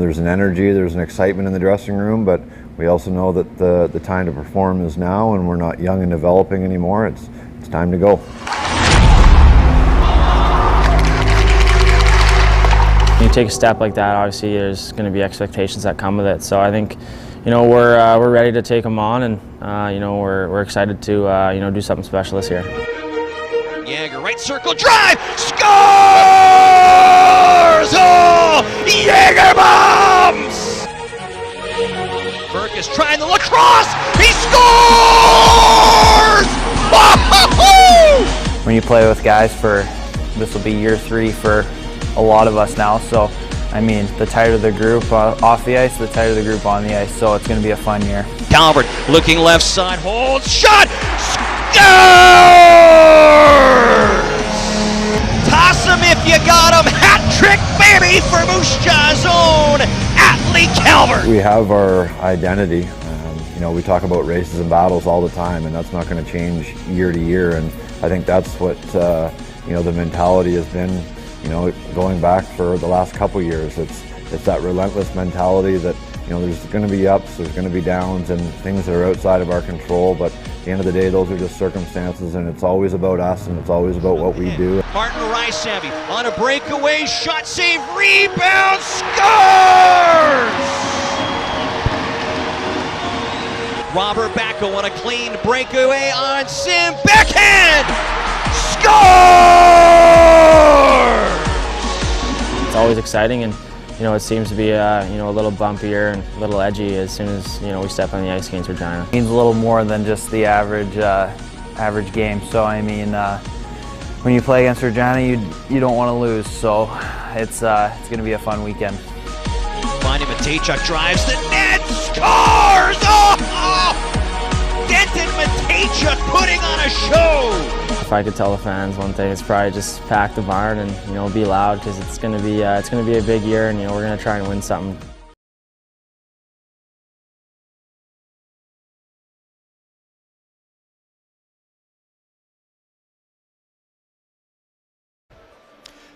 there's an energy, there's an excitement in the dressing room, but we also know that the time to perform is now, and we're not young and developing anymore. It's time to go. When you take a step like that, obviously there's going to be expectations that come with it. So I think, we're ready to take them on, and we're excited to do something special this year. Jagger, right circle drive, scores! Oh, Jagger bombs! Berg is trying the lacrosse, he scores! When you play with guys this will be year 3 for a lot of us now, so I mean, the tighter the group off the ice, the tighter the group on the ice, so it's going to be a fun year. Calvert looking left side, holds, shot, scores! Toss him if you got him, hat trick baby for Moose Jaw's own Atlee Calvert. We have our identity. We talk about races and battles all the time, and that's not going to change year to year, and I think that's what the mentality has been, going back for the last couple years. It's that relentless mentality that, there's going to be ups, there's going to be downs, and things that are outside of our control, but at the end of the day, those are just circumstances, and it's always about us, and it's always about what we do. Martin Rysavy on a breakaway, shot save, rebound, scores! Robert Bacco on a clean breakaway on Sim, backhand, scores! It's always exciting, and it seems to be a little bumpier and a little edgy as soon as we step on the ice against Regina. It means a little more than just the average game. So I mean, when you play against Regina, you don't want to lose. So it's going to be a fun weekend. Finding Matejchuk drives the net, scores! Oh! Denton Matejchuk putting on a show. If I could tell the fans one thing, it's probably just pack the barn and be loud, because it's going to be a big year, and we're going to try and win something.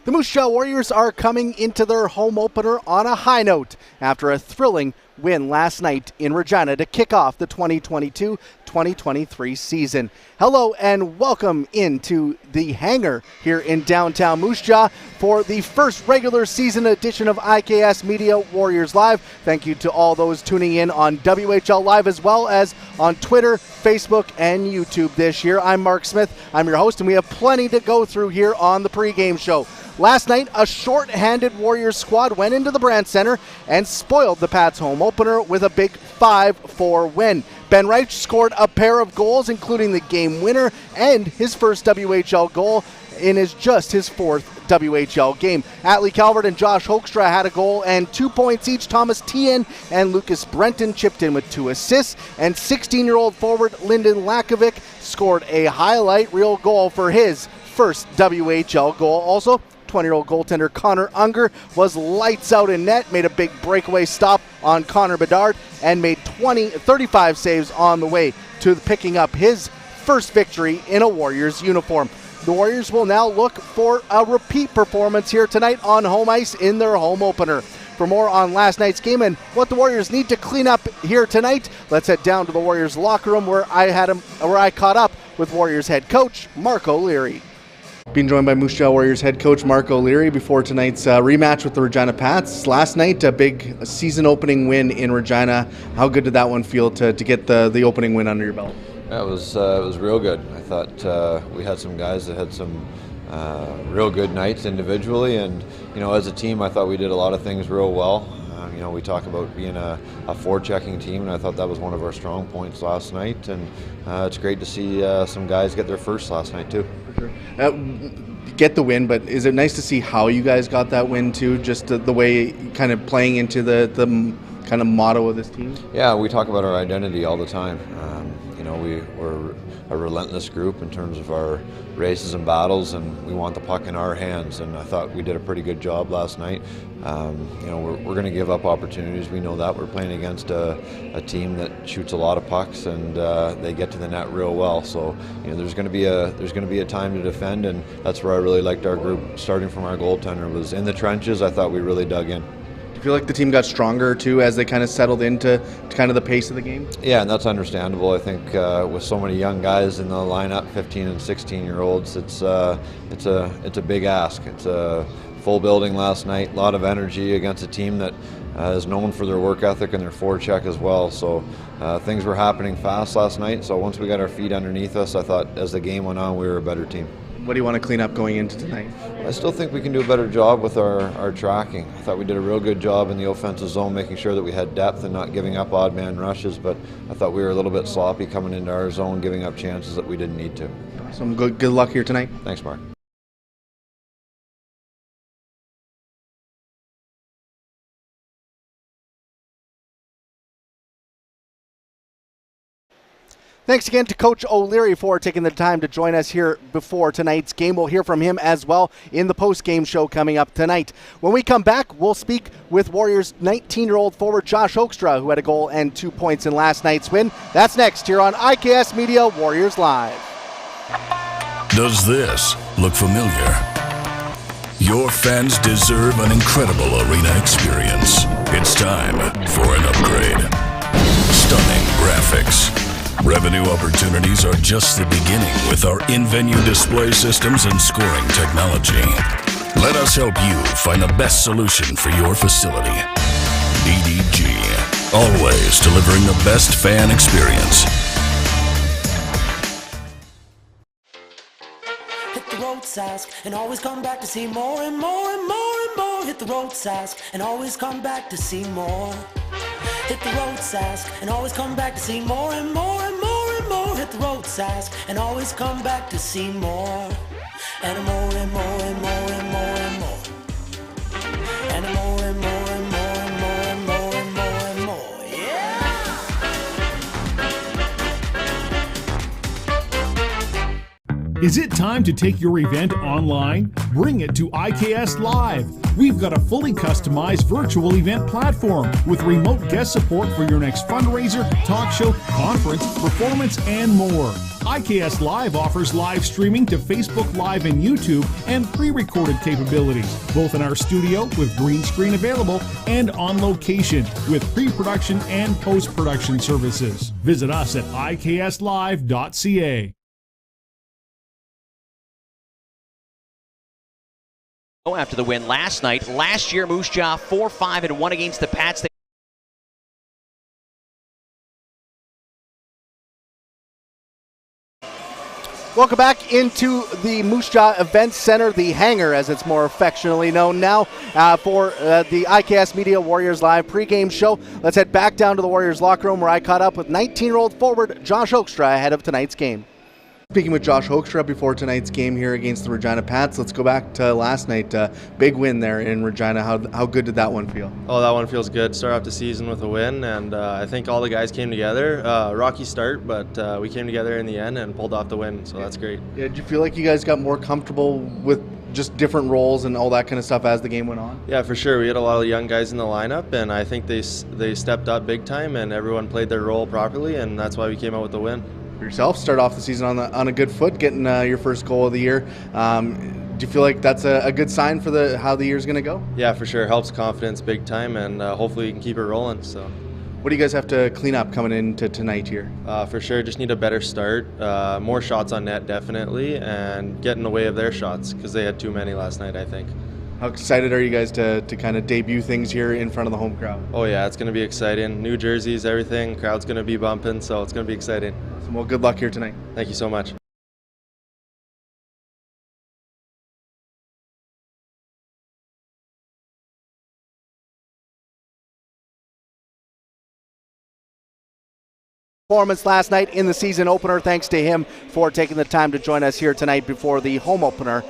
The Moose Jaw Warriors are coming into their home opener on a high note after a thrilling win last night in Regina to kick off the 2022-2023 season. Hello and welcome into the hangar here in downtown Moose Jaw for the first regular season edition of IKS Media Warriors Live. Thank you to all those tuning in on WHL Live as well as on Twitter, Facebook, and YouTube this year. I'm Mark Smith. I'm your host, and we have plenty to go through here on the pregame show. Last night, a short-handed Warriors squad went into the Brandt Center and spoiled the Pats' home opener with a big 5-4 win. Ben Reich scored a pair of goals, including the game winner and his first WHL goal in his fourth WHL game. Atlee Calvert and Josh Hoekstra had a goal and 2 points each. Thomas Tien and Lucas Brenton chipped in with 2 assists, and 16-year-old forward Lyndon Lakovic scored a highlight reel goal for his first WHL goal. Also, 20-year-old goaltender Connor Unger was lights out in net, made a big breakaway stop on Connor Bedard, and made 35 saves on the way to picking up his first victory in a Warriors uniform. The Warriors will now look for a repeat performance here tonight on home ice in their home opener. For more on last night's game and what the Warriors need to clean up here tonight, let's head down to the Warriors locker room where I caught up with Warriors head coach Mark O'Leary. Being joined by Moose Jaw Warriors head coach Mark O'Leary before tonight's rematch with the Regina Pats. Last night, a big season opening win in Regina. How good did that one feel to get the opening win under your belt? Yeah, it was real good. I thought we had some guys that had some real good nights individually, and as a team, I thought we did a lot of things real well. We talk about being a forechecking team, and I thought that was one of our strong points last night, and it's great to see some guys get their first last night too. For sure. Get the win, but is it nice to see how you guys got that win too, just the way kind of playing into the kind of motto of this team? Yeah, we talk about our identity all the time. We're a relentless group in terms of our races and battles, and we want the puck in our hands, and I thought we did a pretty good job last night. We're going to give up opportunities. We know that. We're playing against a team that shoots a lot of pucks, and they get to the net real well. So there's going to be a time to defend, and that's where I really liked our group. Starting from our goaltender was in the trenches. I thought we really dug in. feel like the team got stronger too as they kind of settled into kind of the pace of the game? Yeah, and that's understandable. I think with so many young guys in the lineup, 15 and 16-year-olds, it's a big ask. It's a full building last night, a lot of energy against a team that is known for their work ethic and their forecheck as well. So things were happening fast last night. So once we got our feet underneath us, I thought as the game went on, we were a better team. What do you want to clean up going into tonight? I still think we can do a better job with our tracking. I thought we did a real good job in the offensive zone, making sure that we had depth and not giving up odd man rushes, but I thought we were a little bit sloppy coming into our zone, giving up chances that we didn't need to. Some good luck here tonight. Thanks, Mark. Thanks again to Coach O'Leary for taking the time to join us here before tonight's game. We'll hear from him as well in the post-game show coming up tonight. When we come back, we'll speak with Warriors 19-year-old forward Josh Hoekstra, who had a goal and 2 points in last night's win. That's next here on IKS Media Warriors Live. Does this look familiar? Your fans deserve an incredible arena experience. It's time for an upgrade. Stunning graphics. Revenue opportunities are just the beginning with our in-venue display systems and scoring technology. Let us help you find the best solution for your facility. DDG, always delivering the best fan experience. Hit the road, Sask, and always come back to see more and more and more and more. Hit the road, Sask, and always come back to see more. Hit the road, Sask, and always come back to see more and more and more and more. Hit the road, Sask, and always come back to see more. And more and more and more and more and more. And more and more and more and more and more and more and more. Yeah! Is it time to take your event online? Bring it to IKS Live. We've got a fully customized virtual event platform with remote guest support for your next fundraiser, talk show, conference, performance, and more. IKS Live offers live streaming to Facebook Live and YouTube and pre-recorded capabilities, both in our studio with green screen available and on location with pre-production and post-production services. Visit us at ikslive.ca. After the win last night. Last year, Moose Jaw 4-5-1 against the Pats. Welcome back into the Moose Jaw Event Center, the hangar as it's more affectionately known now, for the IKS Media Warriors Live pregame show. Let's head back down to the Warriors locker room where I caught up with 19-year-old forward Josh Hoekstra ahead of tonight's game. Speaking with Josh Hoekstra before tonight's game here against the Regina Pats, let's go back to last night. Big win there in Regina. How good did that one feel? Oh, that one feels good. Start off the season with a win, and I think all the guys came together. Rocky start, but we came together in the end and pulled off the win, so that's great. Yeah, did you feel like you guys got more comfortable with just different roles and all that kind of stuff as the game went on? Yeah, for sure. We had a lot of young guys in the lineup, and I think they stepped up big time, and everyone played their role properly, and that's why we came out with the win. Yourself start off the season on a good foot, getting your first goal of the year. Do you feel like that's a good sign for how the year's going to go? Yeah, for sure. Helps confidence big time, and hopefully we can keep it rolling. So, what do you guys have to clean up coming into tonight here? For sure, just need a better start, more shots on net definitely, and get in the way of their shots because they had too many last night, I think. How excited are you guys to kind of debut things here in front of the home crowd? Oh yeah, it's going to be exciting. New jerseys, everything. Crowd's going to be bumping, so it's going to be exciting. Well, good luck here tonight. Thank you so much. Performance last night in the season opener. Thanks to him for taking the time to join us here tonight before the home opener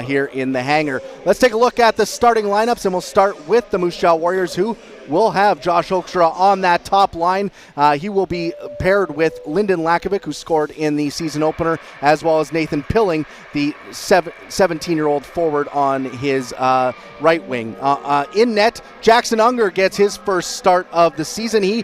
here in the hangar. Let's take a look at the starting lineups, and we'll start with the Moose Jaw Warriors, who will have Josh Oakstraw on that top line. He will be paired with Lyndon Lakovic, who scored in the season opener, as well as Nathan Pilling, the 17-year-old forward on his right wing. In net, Jackson Unger gets his first start of the season. He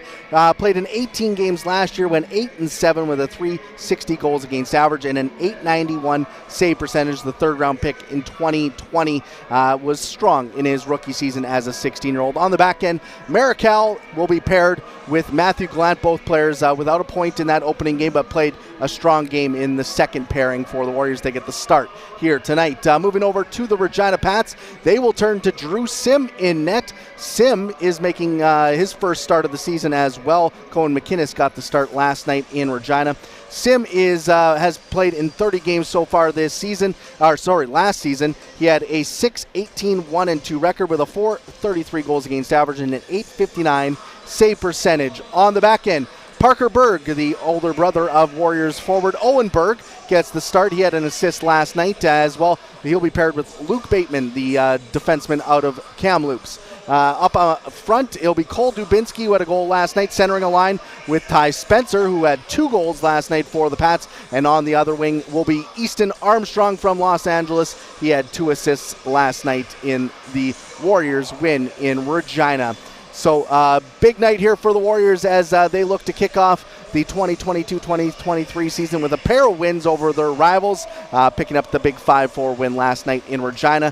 played in 18 games last year, went 8-7 with a .360 goals against average and an .891 save percentage. The third-round pick in 2020 was strong in his rookie season as a 16-year-old. On the back end, Marical will be paired with Matthew Gallant, both players without a point in that opening game, but played a strong game in the second pairing for the Warriors. They get the start here tonight. Moving over to the Regina Pats, they will turn to Drew Sim in net. Sim is making his first start of the season as well. Cohen McInnes got the start last night in Regina. Sim has played in 30 games so far this season. Last season. He had a 6-18-1-2 record with a .433 goals against average and an .859 save percentage. On the back end, Parker Berg, the older brother of Warriors forward Owen Berg, gets the start. He had an assist last night as well. He'll be paired with Luke Bateman, the defenseman out of Kamloops. Up front, it'll be Cole Dubinsky, who had a goal last night, centering a line with Ty Spencer, who had 2 goals last night for the Pats. And on the other wing will be Easton Armstrong from Los Angeles. He had 2 assists last night in the Warriors' win in Regina. So big night here for the Warriors as they look to kick off the 2022-2023 season with a pair of wins over their rivals, picking up the big 5-4 win last night in Regina.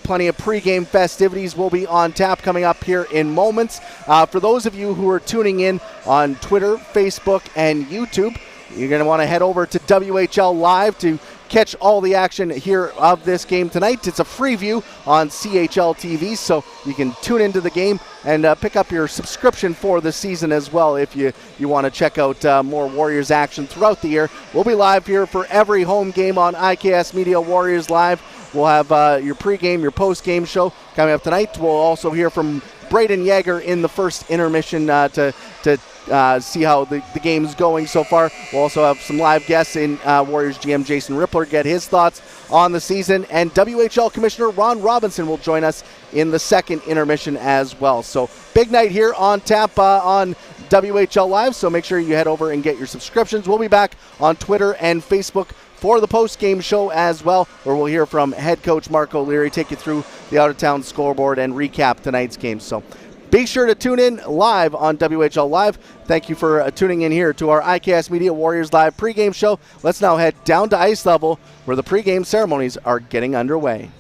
Plenty of pregame festivities will be on tap coming up here in moments. For those of you who are tuning in on Twitter, Facebook, and YouTube, you're going to want to head over to WHL Live to catch all the action here of this game tonight. It's a free view on CHL TV, so you can tune into the game and pick up your subscription for the season as well if you want to check out more Warriors action throughout the year. We'll be live here for every home game on IKS Media Warriors Live. We'll have your pregame, your postgame show coming up tonight. We'll also hear from Braden Yeager in the first intermission to see how the game's going so far. We'll also have some live guests in Warriors GM Jason Rippler get his thoughts on the season, and WHL Commissioner Ron Robinson will join us in the second intermission as well. So big night here on tap on WHL Live, so make sure you head over and get your subscriptions. We'll be back on Twitter and Facebook for the post-game show as well, where we'll hear from head coach Mark O'Leary, take you through the out-of-town scoreboard and recap tonight's game. So be sure to tune in live on WHL Live. Thank you for tuning in here to our IKS Media Warriors Live pregame show. Let's now head down to ice level where the pregame ceremonies are getting underway.